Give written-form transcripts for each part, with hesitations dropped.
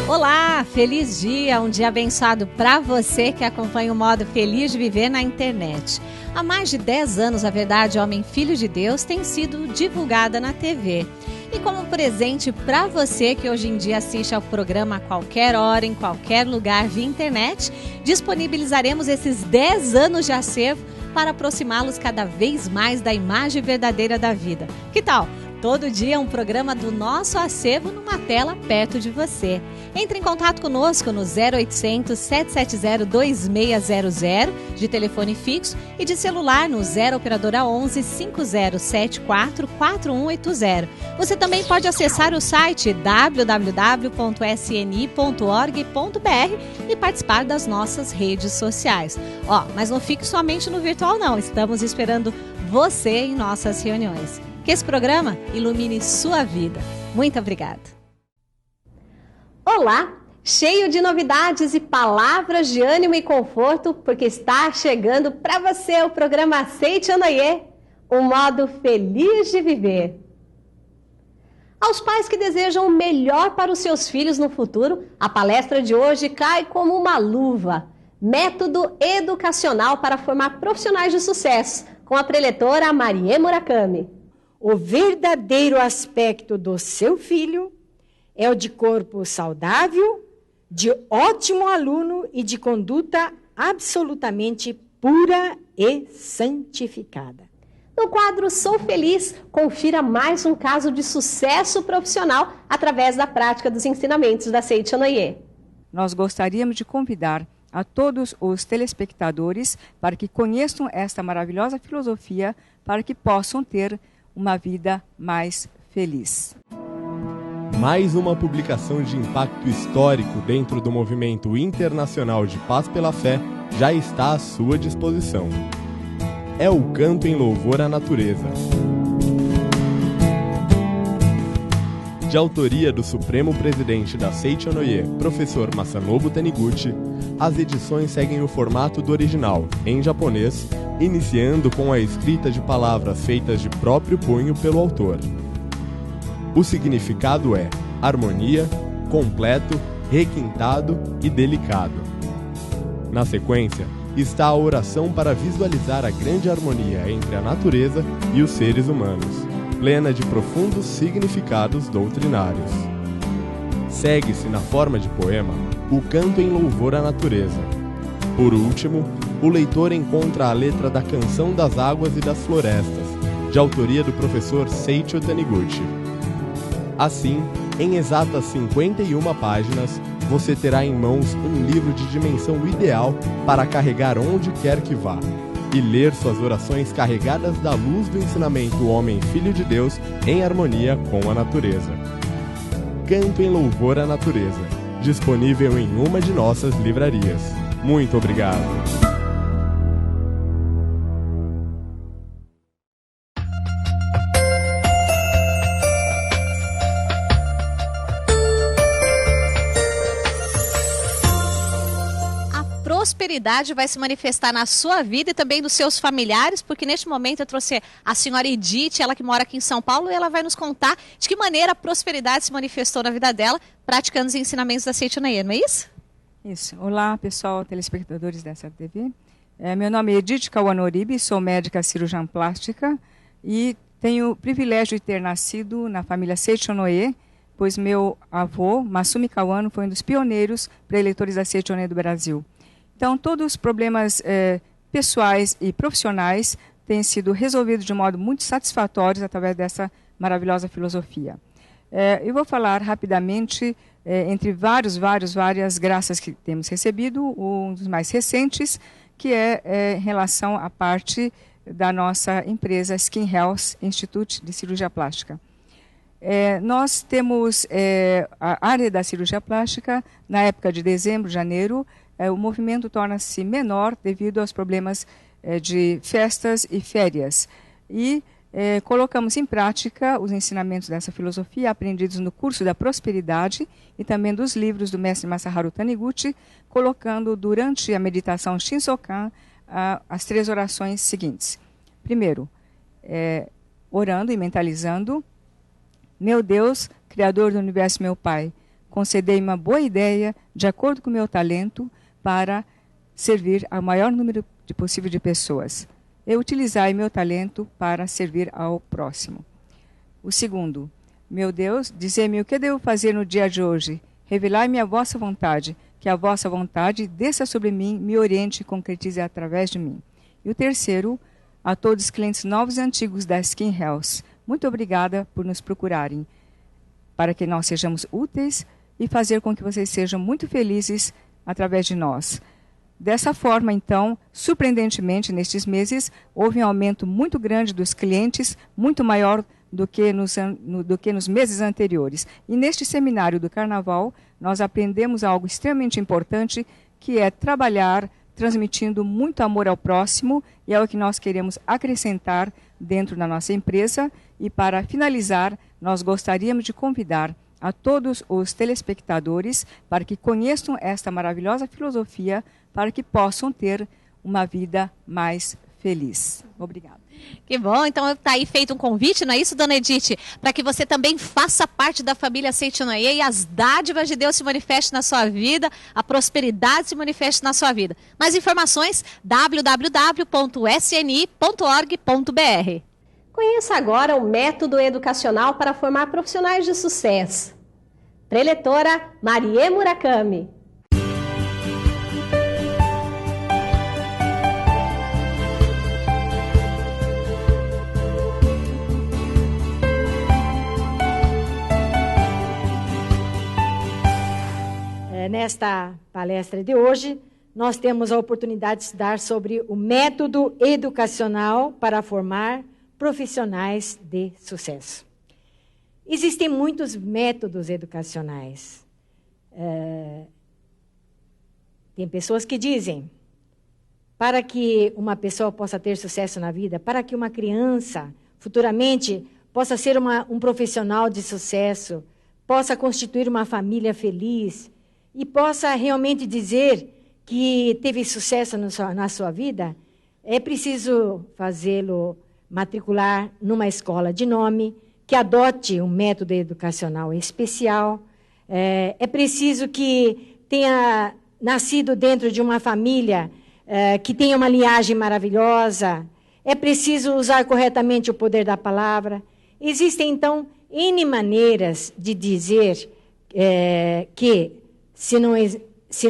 Olá, feliz dia, um dia abençoado para você que acompanha o modo Feliz de Viver na internet. Há mais de 10 anos, a Verdade Homem Filho de Deus tem sido divulgada na TV. E como presente para você que hoje em dia assiste ao programa a qualquer hora, em qualquer lugar via internet, disponibilizaremos esses 10 anos de acervo para aproximá-los cada vez mais da imagem verdadeira da vida. Que tal? Todo dia um programa do nosso acervo numa tela perto de você. Entre em contato conosco no 0800 770 2600 de telefone fixo e de celular no 0 operadora 11 5074 4180. Você também pode acessar o site www.sni.org.br e participar das nossas redes sociais. Mas não fique somente no virtual não, estamos esperando você em nossas reuniões. Que esse programa ilumine sua vida. Muito obrigada. Olá, cheio de novidades e palavras de ânimo e conforto, porque está chegando para você o programa Aceite Onoye, um modo feliz de viver. Aos pais que desejam o melhor para os seus filhos no futuro, a palestra de hoje cai como uma luva. Método educacional para formar profissionais de sucesso, com a preletora Marie Murakami. O verdadeiro aspecto do seu filho é o de corpo saudável, de ótimo aluno e de conduta absolutamente pura e santificada. No quadro Sou Feliz, confira mais um caso de sucesso profissional através da prática dos ensinamentos da Aceite Onoye. Nós gostaríamos de convidar a todos os telespectadores para que conheçam esta maravilhosa filosofia, para que possam ter uma vida mais feliz. Mais uma publicação de impacto histórico dentro do movimento internacional de paz pela fé já está à sua disposição. É o Canto em Louvor à Natureza. De autoria do Supremo Presidente da Aceite Onoye, professor Masanobu Taniguchi, as edições seguem o formato do original, em japonês, iniciando com a escrita de palavras feitas de próprio punho pelo autor. O significado é harmonia, completo, requintado e delicado. Na sequência, está a oração para visualizar a grande harmonia entre a natureza e os seres humanos, plena de profundos significados doutrinários. Segue-se na forma de poema o Canto em Louvor à Natureza. Por último, o leitor encontra a letra da Canção das Águas e das Florestas, de autoria do professor Seiichi Taniguchi. Assim, em exatas 51 páginas, você terá em mãos um livro de dimensão ideal para carregar onde quer que vá e ler suas orações carregadas da luz do ensinamento Homem Filho de Deus em harmonia com a natureza. Canto em Louvor à Natureza, disponível em uma de nossas livrarias. Muito obrigado! Prosperidade vai se manifestar na sua vida e também dos seus familiares, porque neste momento eu trouxe a senhora Edith, ela que mora aqui em São Paulo, e ela vai nos contar de que maneira a prosperidade se manifestou na vida dela, praticando os ensinamentos da Aceite Onoye, não é isso? Isso. Olá, pessoal, telespectadores dessa TV. Meu nome é Edith Kawanoribe, sou médica cirurgiã plástica e tenho o privilégio de ter nascido na família Aceite Onoye, pois meu avô, Masumi Kawano, foi um dos pioneiros preleitores da Aceite Onoye do Brasil. Então, todos os problemas pessoais e profissionais têm sido resolvidos de modo muito satisfatório através dessa maravilhosa filosofia. Eu vou falar rapidamente, entre várias graças que temos recebido, um dos mais recentes, que é em relação à parte da nossa empresa Skin Health Institute de Cirurgia Plástica. Nós temos a área da cirurgia plástica, na época de dezembro, janeiro, o movimento torna-se menor devido aos problemas de festas e férias. E colocamos em prática os ensinamentos dessa filosofia aprendidos no curso da prosperidade e também dos livros do mestre Masaharu Taniguchi, colocando durante a meditação Shinsokan as 3 orações seguintes. Primeiro, orando e mentalizando: meu Deus, Criador do Universo, meu Pai, concedei uma boa ideia, de acordo com o meu talento, para servir ao maior número possível de pessoas. E utilizai meu talento para servir ao próximo. O segundo, meu Deus, dizei-me o que devo fazer no dia de hoje. Revelai-me a vossa vontade, que a vossa vontade desça sobre mim, me oriente e concretize através de mim. E o terceiro, a todos os clientes novos e antigos da Skin Health, muito obrigada por nos procurarem, para que nós sejamos úteis e fazer com que vocês sejam muito felizes através de nós. Dessa forma, então, surpreendentemente, nestes meses, houve um aumento muito grande dos clientes, muito maior do que nos meses anteriores. E neste seminário do Carnaval, nós aprendemos algo extremamente importante, que é trabalhar transmitindo muito amor ao próximo, e é o que nós queremos acrescentar dentro da nossa empresa. E para finalizar, nós gostaríamos de convidar a todos os telespectadores para que conheçam esta maravilhosa filosofia, para que possam ter uma vida mais feliz. Obrigada. Que bom, então está aí feito um convite, não é isso, dona Edith? Para que você também faça parte da família Seichonoye e as dádivas de Deus se manifestem na sua vida, a prosperidade se manifeste na sua vida. Mais informações, www.sni.org.br. Conheça agora o método educacional para formar profissionais de sucesso. Preletora Marie Murakami. Nesta palestra de hoje, nós temos a oportunidade de estudar sobre o método educacional para formar profissionais de sucesso. Existem muitos métodos educacionais. Tem pessoas que dizem, para que uma pessoa possa ter sucesso na vida, para que uma criança futuramente possa ser um profissional de sucesso, possa constituir uma família feliz e possa realmente dizer que teve sucesso na sua vida, é preciso fazê-lo matricular numa escola de nome, que adote um método educacional especial. É preciso que tenha nascido dentro de uma família que tenha uma linhagem maravilhosa. É preciso usar corretamente o poder da palavra. Existem, então, N maneiras de dizer que, se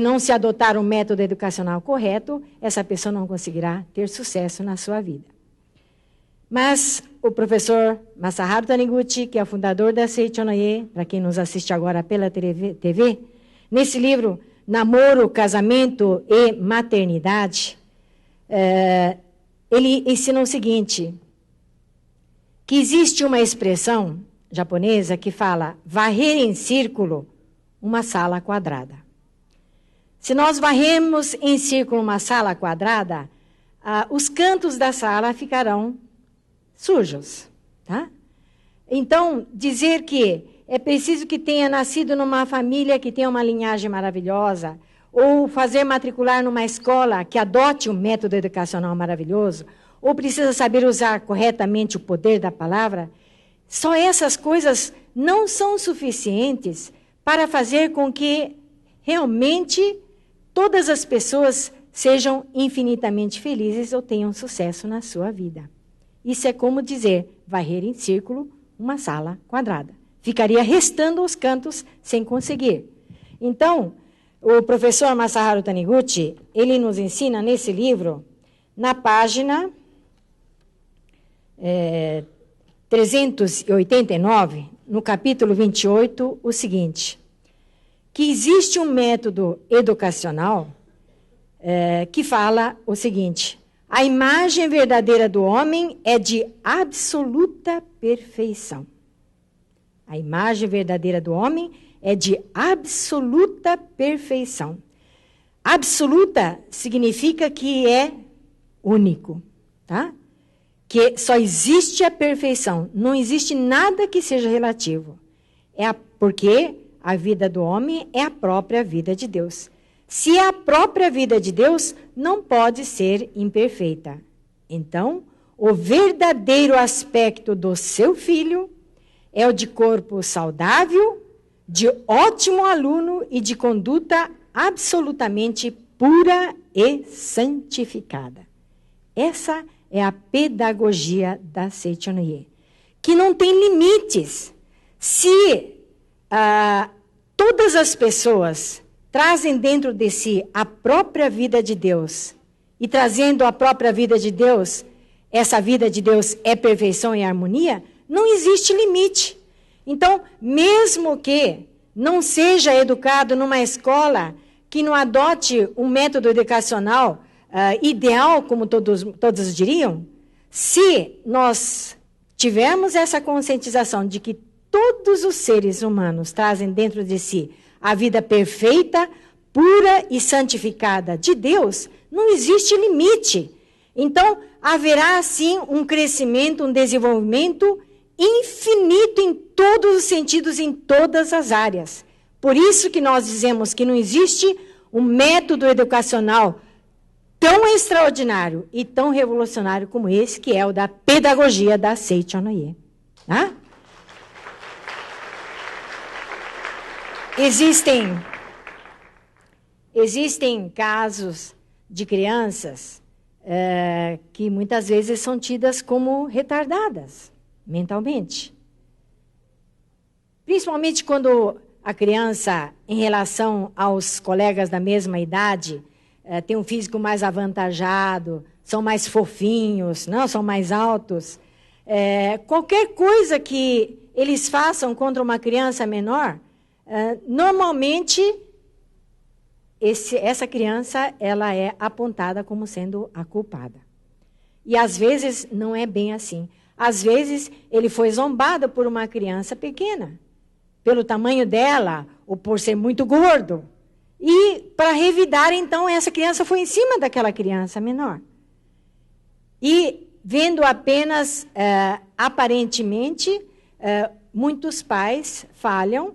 não se adotar um método educacional correto, essa pessoa não conseguirá ter sucesso na sua vida. Mas o professor Masaharu Taniguchi, que é o fundador da Seichonoye, para quem nos assiste agora pela TV, nesse livro, Namoro, Casamento e Maternidade, ele ensina o seguinte, que existe uma expressão japonesa que fala varrer em círculo uma sala quadrada. Se nós varremos em círculo uma sala quadrada, os cantos da sala ficarão sujos, tá? Então, dizer que é preciso que tenha nascido numa família que tenha uma linhagem maravilhosa, ou fazer matricular numa escola que adote um método educacional maravilhoso, ou precisa saber usar corretamente o poder da palavra, só essas coisas não são suficientes para fazer com que realmente todas as pessoas sejam infinitamente felizes ou tenham sucesso na sua vida. Isso é como dizer, varrer em círculo uma sala quadrada. Ficaria restando os cantos sem conseguir. Então, o professor Masaharu Taniguchi, ele nos ensina nesse livro, na página 389, no capítulo 28, o seguinte, que existe um método educacional que fala o seguinte, a imagem verdadeira do homem é de absoluta perfeição. A imagem verdadeira do homem é de absoluta perfeição. Absoluta significa que é único, tá? Que só existe a perfeição, não existe nada que seja relativo. Porque a vida do homem é a própria vida de Deus. Se é a própria vida de Deus, não pode ser imperfeita. Então, o verdadeiro aspecto do seu filho é o de corpo saudável, de ótimo aluno e de conduta absolutamente pura e santificada. Essa é a pedagogia da Seichonoye, que não tem limites. Se todas as pessoas trazem dentro de si a própria vida de Deus, e trazendo a própria vida de Deus, essa vida de Deus é perfeição e harmonia, não existe limite. Então, mesmo que não seja educado numa escola que não adote um método educacional ideal, como todos diriam, se nós tivermos essa conscientização de que todos os seres humanos trazem dentro de si a vida perfeita, pura e santificada de Deus, não existe limite. Então, haverá, sim, um crescimento, um desenvolvimento infinito em todos os sentidos, em todas as áreas. Por isso que nós dizemos que não existe um método educacional tão extraordinário e tão revolucionário como esse, que é o da pedagogia da Seichonoye. Tá? Existem casos de crianças que muitas vezes são tidas como retardadas mentalmente. Principalmente quando a criança, em relação aos colegas da mesma idade, tem um físico mais avantajado, são mais fofinhos, não, são mais altos. Qualquer coisa que eles façam contra uma criança menor, normalmente essa criança ela é apontada como sendo a culpada. E às vezes não é bem assim. Às vezes ele foi zombado por uma criança pequena, pelo tamanho dela, ou por ser muito gordo. E para revidar, então, essa criança foi em cima daquela criança menor. E vendo apenas, aparentemente, muitos pais falham,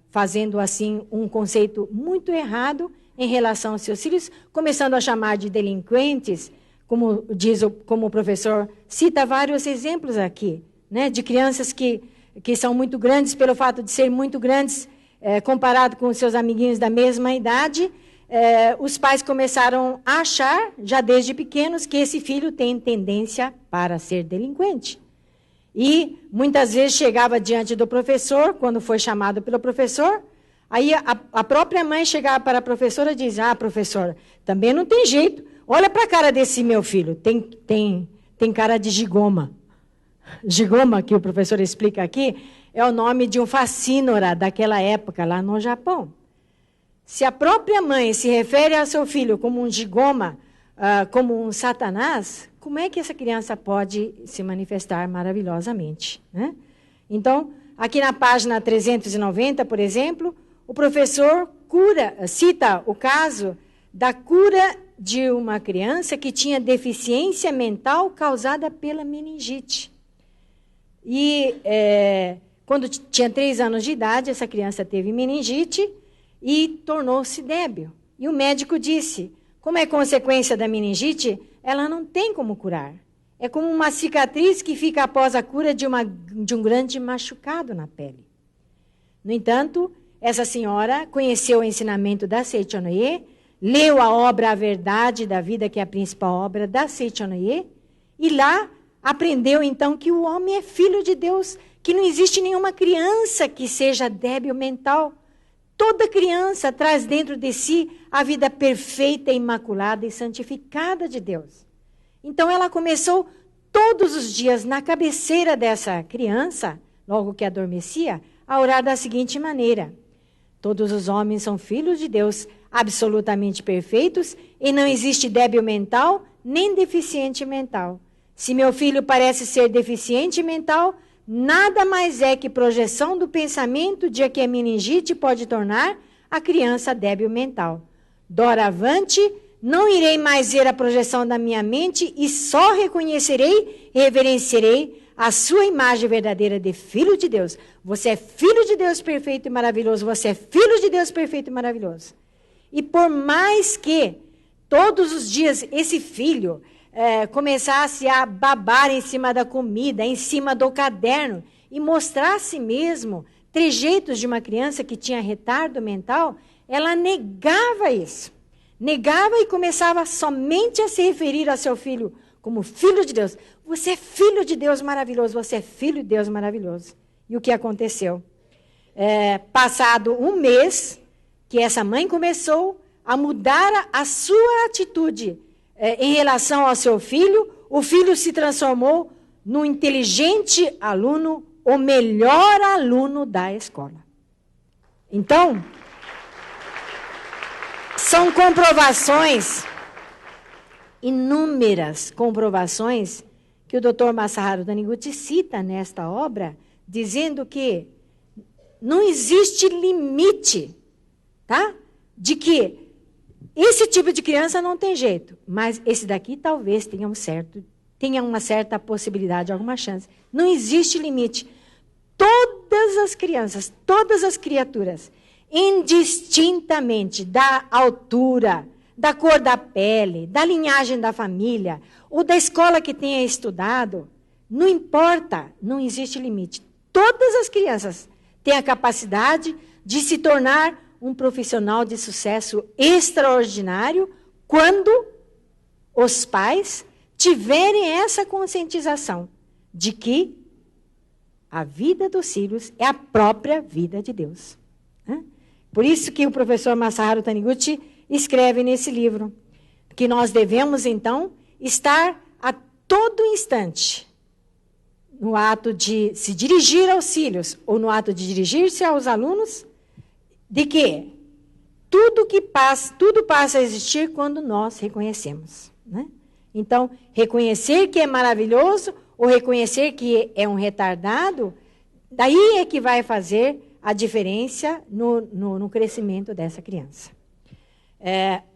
fazendo assim um conceito muito errado em relação aos seus filhos, começando a chamar de delinquentes, como o professor cita vários exemplos aqui, né, de crianças que são muito grandes, pelo fato de serem muito grandes, comparado com os seus amiguinhos da mesma idade, os pais começaram a achar, já desde pequenos, que esse filho tem tendência para ser delinquente. E muitas vezes chegava diante do professor, quando foi chamado pelo professor, aí a própria mãe chegava para a professora e dizia: professora, também não tem jeito, olha para a cara desse meu filho, tem cara de gigoma. Gigoma, que o professor explica aqui, é o nome de um facínora daquela época, lá no Japão. Se a própria mãe se refere ao seu filho como um gigoma, como um satanás, como é que essa criança pode se manifestar maravilhosamente, né? Então, aqui na página 390, por exemplo, o professor cita o caso da cura de uma criança que tinha deficiência mental causada pela meningite. E quando tinha 3 anos de idade, essa criança teve meningite e tornou-se débil. E o médico disse: como é consequência da meningite, ela não tem como curar. É como uma cicatriz que fica após a cura de um grande machucado na pele. No entanto, essa senhora conheceu o ensinamento da Seichonoye, leu a obra A Verdade da Vida, que é a principal obra da Seichonoye, e lá aprendeu então que o homem é filho de Deus, que não existe nenhuma criança que seja débil mental. Toda criança traz dentro de si a vida perfeita, imaculada e santificada de Deus. Então ela começou todos os dias na cabeceira dessa criança, logo que adormecia, a orar da seguinte maneira: todos os homens são filhos de Deus, absolutamente perfeitos, e não existe débil mental nem deficiente mental. Se meu filho parece ser deficiente mental, nada mais é que projeção do pensamento de que a meningite pode tornar a criança débil mental. Doravante, não irei mais ver a projeção da minha mente e só reconhecerei e reverenciarei a sua imagem verdadeira de filho de Deus. Você é filho de Deus perfeito e maravilhoso. Você é filho de Deus perfeito e maravilhoso. E por mais que todos os dias esse filho começasse a babar em cima da comida, em cima do caderno, e mostrasse mesmo trejeitos de uma criança que tinha retardo mental, ela negava isso. Negava e começava somente a se referir a seu filho como filho de Deus. Você é filho de Deus maravilhoso, você é filho de Deus maravilhoso. E o que aconteceu? Passado um mês, que essa mãe começou a mudar a sua atitude em relação ao seu filho, o filho se transformou no inteligente aluno, o melhor aluno da escola. Então, são comprovações, inúmeras comprovações, que o Dr. Masaharu Taniguchi cita nesta obra, dizendo que não existe limite, tá? De que esse tipo de criança não tem jeito, mas esse daqui talvez tenha uma certa possibilidade, alguma chance. Não existe limite. Todas as crianças, todas as criaturas, indistintamente da altura, da cor da pele, da linhagem da família, ou da escola que tenha estudado, não importa, não existe limite. Todas as crianças têm a capacidade de se tornar um profissional de sucesso extraordinário quando os pais tiverem essa conscientização de que a vida dos filhos é a própria vida de Deus. Por isso que o professor Masaharu Taniguchi escreve nesse livro que nós devemos, então, estar a todo instante no ato de se dirigir aos filhos ou no ato de dirigir-se aos alunos, de que tudo passa a existir quando nós reconhecemos. Né? Então, reconhecer que é maravilhoso ou reconhecer que é um retardado, daí é que vai fazer a diferença no crescimento dessa criança.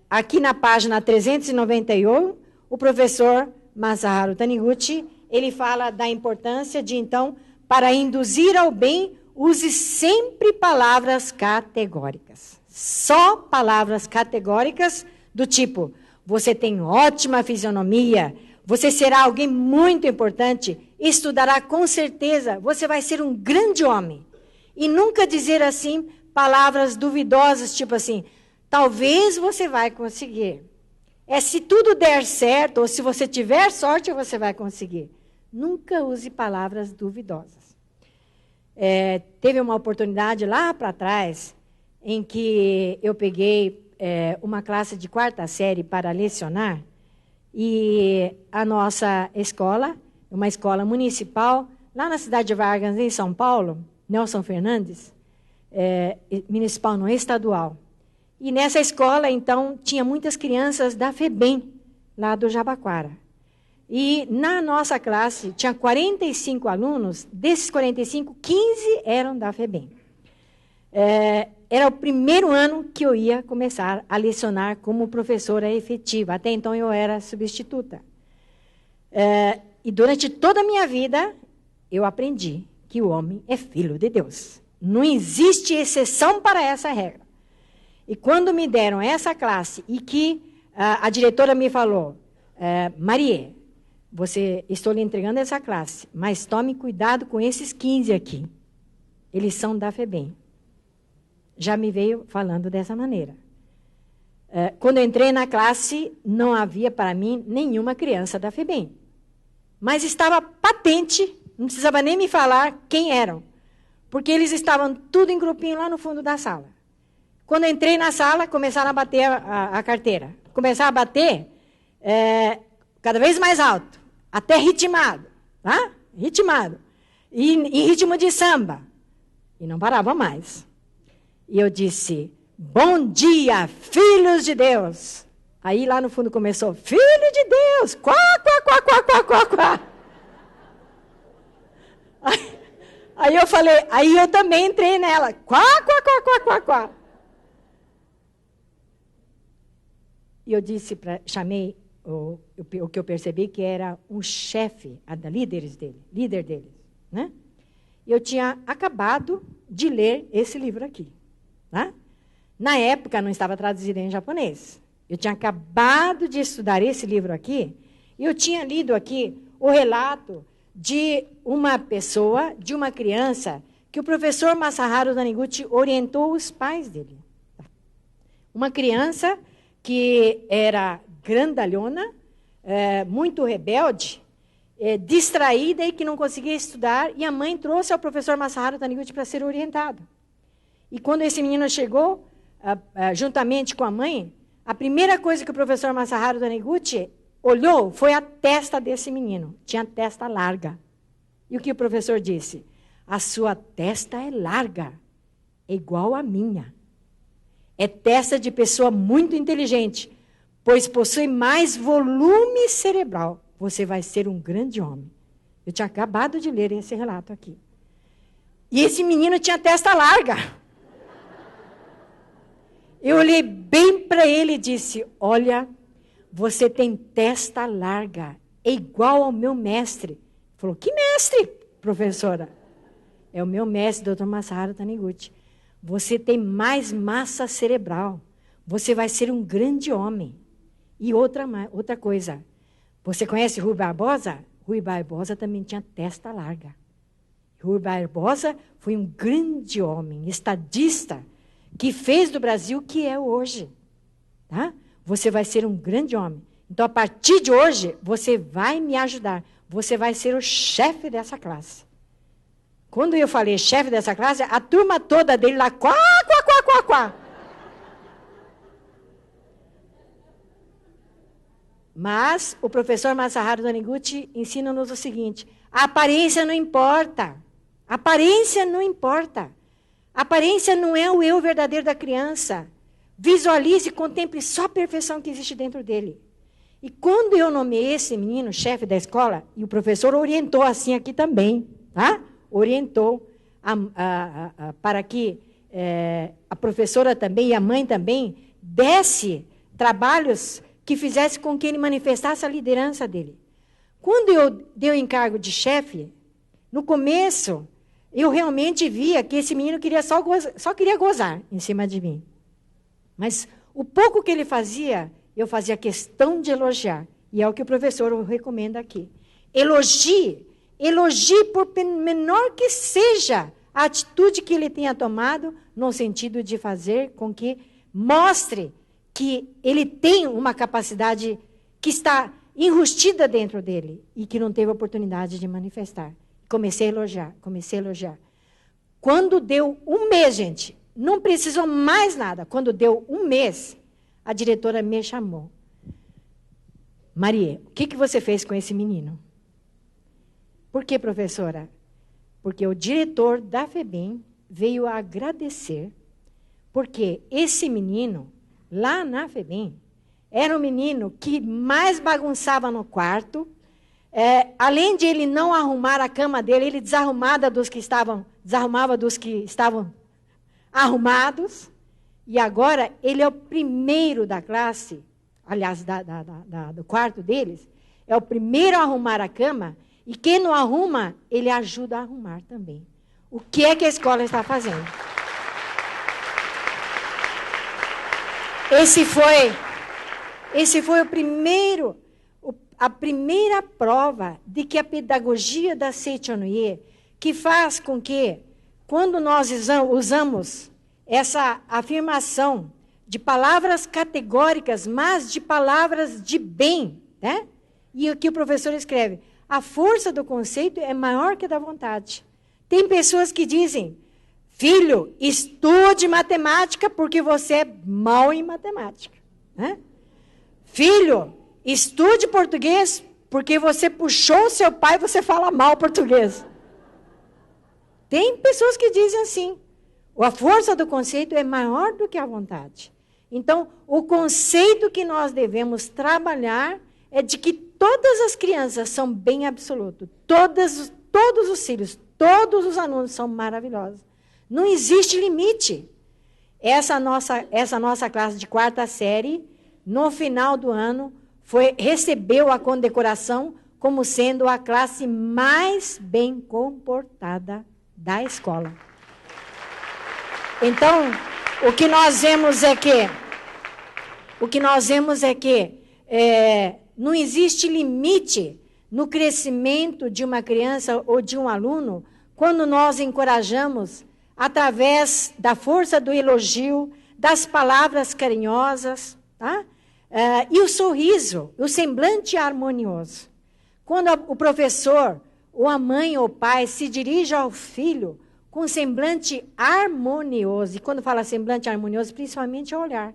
Aqui na página 391, o professor Masaharu Taniguchi, ele fala da importância de, então, para induzir ao bem, use sempre palavras categóricas. Só palavras categóricas do tipo, você tem ótima fisionomia, você será alguém muito importante, estudará com certeza, você vai ser um grande homem. E nunca dizer assim palavras duvidosas, tipo assim, talvez você vai conseguir. Se tudo der certo, ou se você tiver sorte, você vai conseguir. Nunca use palavras duvidosas. Teve uma oportunidade lá para trás, em que eu peguei uma classe de 4ª série para lecionar, e a nossa escola, uma escola municipal, lá na cidade de Vargas, em São Paulo, Nelson Fernandes, municipal, não é estadual. E nessa escola, então, tinha muitas crianças da FEBEM, lá do Jabaquara. E na nossa classe, tinha 45 alunos, desses 45, 15 eram da FEBEM. Era o primeiro ano que eu ia começar a lecionar como professora efetiva. Até então, eu era substituta. E durante toda a minha vida, eu aprendi que o homem é filho de Deus. Não existe exceção para essa regra. E quando me deram essa classe e que a diretora me falou, Marie, estou lhe entregando essa classe, mas tome cuidado com esses 15 aqui. Eles são da FEBEM. Já me veio falando dessa maneira. Quando eu entrei na classe, não havia para mim nenhuma criança da FEBEM. Mas estava patente, não precisava nem me falar quem eram, porque eles estavam tudo em grupinho lá no fundo da sala. Quando eu entrei na sala, começaram a bater a carteira. Começaram a bater cada vez mais alto, até ritmado. Tá? Ritmado. E em ritmo de samba. E não parava mais. E eu disse, bom dia, filhos de Deus. Aí lá no fundo começou, filho de Deus, quá, quá, quá, quá, quá, quá, quá. Aí eu falei, aí eu também entrei nela, quá, quá, quá, quá, quá, quá. E eu disse, chamei o que eu percebi que era um chefe, líder deles. Né? Eu tinha acabado de ler esse livro aqui. Tá? Na época, não estava traduzido em japonês. Eu tinha acabado de estudar esse livro aqui, e eu tinha lido aqui o relato de uma pessoa, de uma criança, que o professor Masaharu Taniguchi orientou os pais dele. Uma criança que era grandalhona, muito rebelde, distraída e que não conseguia estudar, e a mãe trouxe ao professor Masaharu Taniguchi para ser orientado. E quando esse menino chegou, juntamente com a mãe, a primeira coisa que o professor Masaharu Taniguchi olhou foi a testa desse menino. Tinha testa larga. E o que o professor disse? A sua testa é larga, é igual à minha. É testa de pessoa muito inteligente, pois possui mais volume cerebral. Você vai ser um grande homem. Eu tinha acabado de ler esse relato aqui. E esse menino tinha testa larga. Eu olhei bem para ele e disse, olha, você tem testa larga, é igual ao meu mestre. Ele falou, que mestre, professora? É o meu mestre, Dr. Masaharu Taniguchi. Você tem mais massa cerebral. Você vai ser um grande homem. E outra coisa, você conhece Rui Barbosa? Rui Barbosa também tinha testa larga. Rui Barbosa foi um grande homem, estadista, que fez do Brasil o que é hoje. Tá? Você vai ser um grande homem. Então, a partir de hoje, você vai me ajudar. Você vai ser o chefe dessa classe. Quando eu falei chefe dessa classe, a turma toda dele lá, quá, quá, quá, quá, quá. Mas o professor Masaharu Taniguchi ensina-nos o seguinte, a aparência não importa. A aparência não importa. A aparência não é o eu verdadeiro da criança. Visualize e contemple só a perfeição que existe dentro dele. E quando eu nomeei esse menino chefe da escola, e o professor orientou assim aqui também, tá? Orientou para que a professora também e a mãe também desse trabalhos que fizesse com que ele manifestasse a liderança dele. Quando eu dei o encargo de chefe, no começo, eu realmente via que esse menino queria só queria gozar em cima de mim. Mas o pouco que ele fazia, eu fazia questão de elogiar. E é o que o professor recomenda aqui. Elogie por menor que seja a atitude que ele tenha tomado, no sentido de fazer com que mostre que ele tem uma capacidade que está enrustida dentro dele e que não teve oportunidade de manifestar. Comecei a elogiar. Quando deu um mês, gente, não precisou mais nada. Quando deu um mês, a diretora me chamou. Maria, o que você fez com esse menino? Por que, professora? Porque o diretor da FEBEM veio a agradecer, porque esse menino, lá na FEBEM, era o menino que mais bagunçava no quarto. Além de ele não arrumar a cama dele, ele desarrumava dos que estavam arrumados. E agora ele é o primeiro da classe, aliás, do quarto deles, é o primeiro a arrumar a cama, e quem não arruma, ele ajuda a arrumar também. O que é que a escola está fazendo? Esse foi a primeira prova de que a pedagogia da Seichonoye, que faz com que, quando nós usamos essa afirmação de palavras categóricas, mas de palavras de bem, né? E o que o professor escreve, a força do conceito é maior que a da vontade. Tem pessoas que dizem, filho, estude matemática porque você é mau em matemática. Né? Filho, estude português porque você puxou o seu pai e você fala mal português. Tem pessoas que dizem assim, a força do conceito é maior do que a vontade. Então, o conceito que nós devemos trabalhar é de que todas as crianças são bem absoluto. Todos os filhos, todos os alunos são maravilhosos. Não existe limite. Essa nossa classe de 4ª série, no final do ano, recebeu a condecoração como sendo a classe mais bem comportada da escola. Então, o que nós vemos é que não existe limite no crescimento de uma criança ou de um aluno quando nós encorajamos através da força do elogio, das palavras carinhosas, tá? E o sorriso, o semblante harmonioso. Quando o professor, ou a mãe ou o pai se dirige ao filho com semblante harmonioso, e quando fala semblante harmonioso, principalmente é o olhar.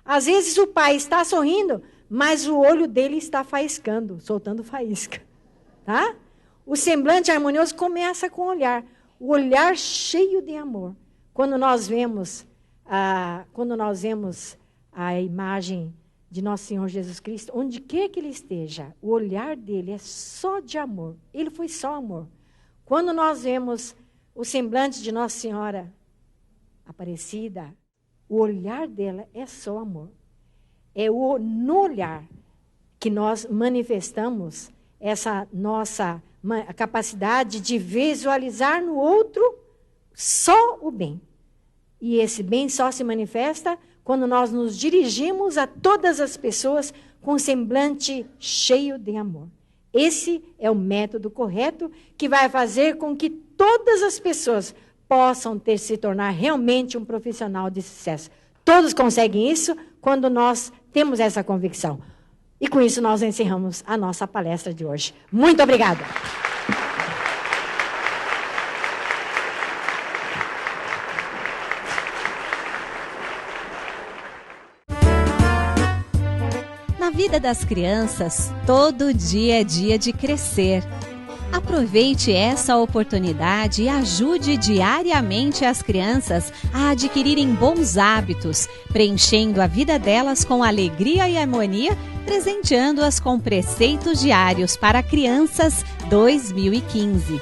Às vezes o pai está sorrindo, mas o olho dele está faiscando, soltando faísca. Tá? O semblante harmonioso começa com o olhar cheio de amor. Quando nós vemos a imagem de Nosso Senhor Jesus Cristo, onde quer que ele esteja, o olhar dele é só de amor. Ele foi só amor. Quando nós vemos o semblante de Nossa Senhora Aparecida, o olhar dela é só amor. É no olhar que nós manifestamos essa nossa capacidade de visualizar no outro só o bem. E esse bem só se manifesta quando nós nos dirigimos a todas as pessoas com semblante cheio de amor. Esse é o método correto que vai fazer com que todas as pessoas possam se tornar realmente um profissional de sucesso. Todos conseguem isso quando nós temos essa convicção. E com isso nós encerramos a nossa palestra de hoje. Muito obrigada. Na vida das crianças, todo dia é dia de crescer. Aproveite essa oportunidade e ajude diariamente as crianças a adquirirem bons hábitos, preenchendo a vida delas com alegria e harmonia, presenteando-as com preceitos diários para crianças 2015.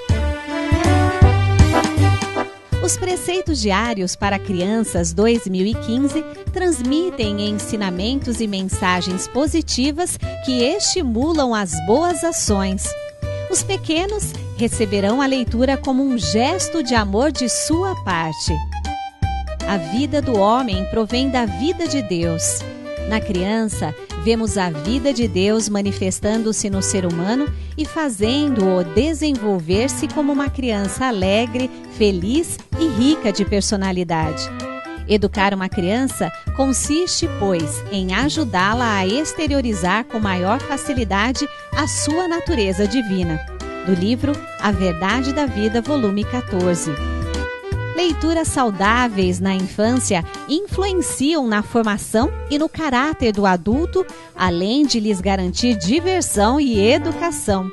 Os preceitos diários para crianças 2015 transmitem ensinamentos e mensagens positivas que estimulam as boas ações. Os pequenos receberão a leitura como um gesto de amor de sua parte. A vida do homem provém da vida de Deus. Na criança, vemos a vida de Deus manifestando-se no ser humano e fazendo-o desenvolver-se como uma criança alegre, feliz e rica de personalidade. Educar uma criança consiste, pois, em ajudá-la a exteriorizar com maior facilidade a sua natureza divina. Do livro A Verdade da Vida, volume 14. Leituras saudáveis na infância influenciam na formação e no caráter do adulto, além de lhes garantir diversão e educação.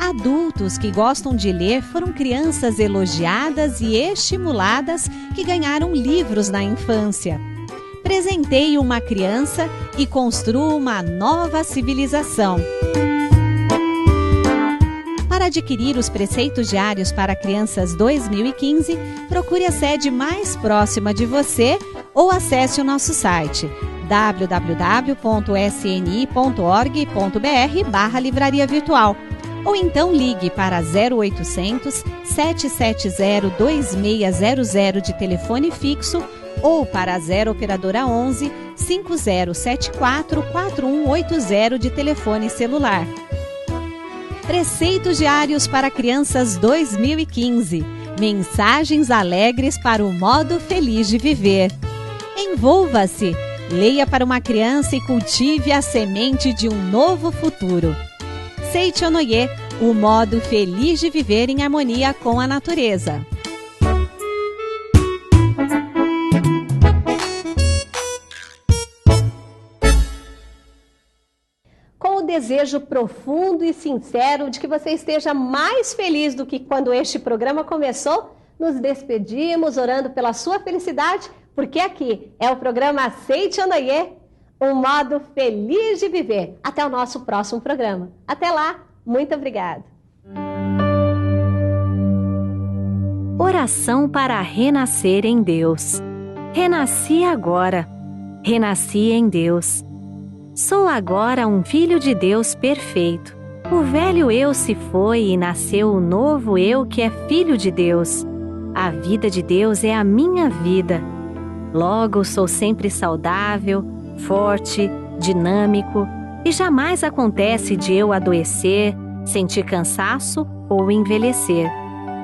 Adultos que gostam de ler foram crianças elogiadas e estimuladas que ganharam livros na infância. Presenteie uma criança e construa uma nova civilização. Para adquirir os preceitos diários para crianças 2015, procure a sede mais próxima de você ou acesse o nosso site www.sni.org.br/livraria virtual. Ou então ligue para 0800 770 2600 de telefone fixo ou para a 0 operadora 11 5074 4180 de telefone celular. Preceitos diários para crianças 2015. Mensagens alegres para o modo feliz de viver. Envolva-se, leia para uma criança e cultive a semente de um novo futuro. Seichonoye, o modo feliz de viver em harmonia com a natureza. Com o desejo profundo e sincero de que você esteja mais feliz do que quando este programa começou, nos despedimos orando pela sua felicidade, porque aqui é o programa Seichonoye, um modo feliz de viver. Até o nosso próximo programa. Até lá, muito obrigada. Oração para renascer em Deus. Renasci agora. Renasci em Deus. Sou agora um filho de Deus perfeito. O velho eu se foi e nasceu o novo eu que é filho de Deus. A vida de Deus é a minha vida. Logo, sou sempre saudável, forte, dinâmico e jamais acontece de eu adoecer, sentir cansaço ou envelhecer.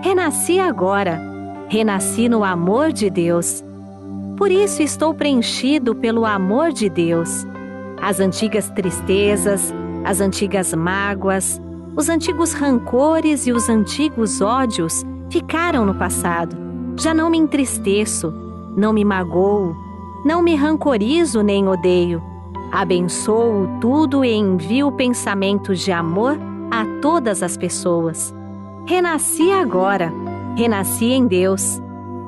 Renasci agora. Renasci no amor de Deus. Por isso estou preenchido pelo amor de Deus. As antigas tristezas, as antigas mágoas, os antigos rancores e os antigos ódios ficaram no passado. Já não me entristeço, não me magoo, não me rancorizo nem odeio. Abençoo tudo e envio pensamentos de amor a todas as pessoas. Renasci agora, renasci em Deus.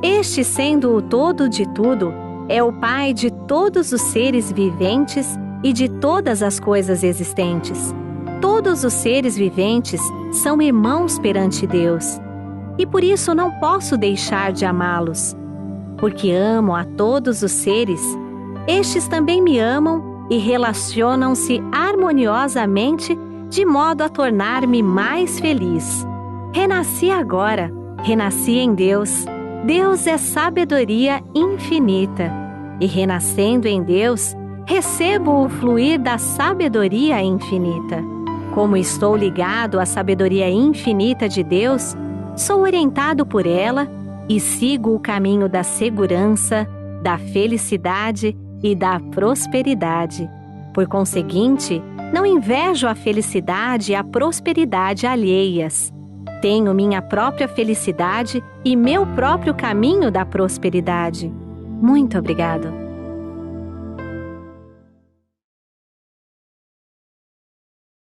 Este, sendo o todo de tudo, é o Pai de todos os seres viventes e de todas as coisas existentes. Todos os seres viventes são irmãos perante Deus. E por isso não posso deixar de amá-los. Porque amo a todos os seres, estes também me amam e relacionam-se harmoniosamente de modo a tornar-me mais feliz. Renasci agora, renasci em Deus. Deus é sabedoria infinita. E renascendo em Deus, recebo o fluir da sabedoria infinita. Como estou ligado à sabedoria infinita de Deus, sou orientado por ela e sigo o caminho da segurança, da felicidade e da prosperidade. Por conseguinte, não invejo a felicidade e a prosperidade alheias. Tenho minha própria felicidade e meu próprio caminho da prosperidade. Muito obrigado.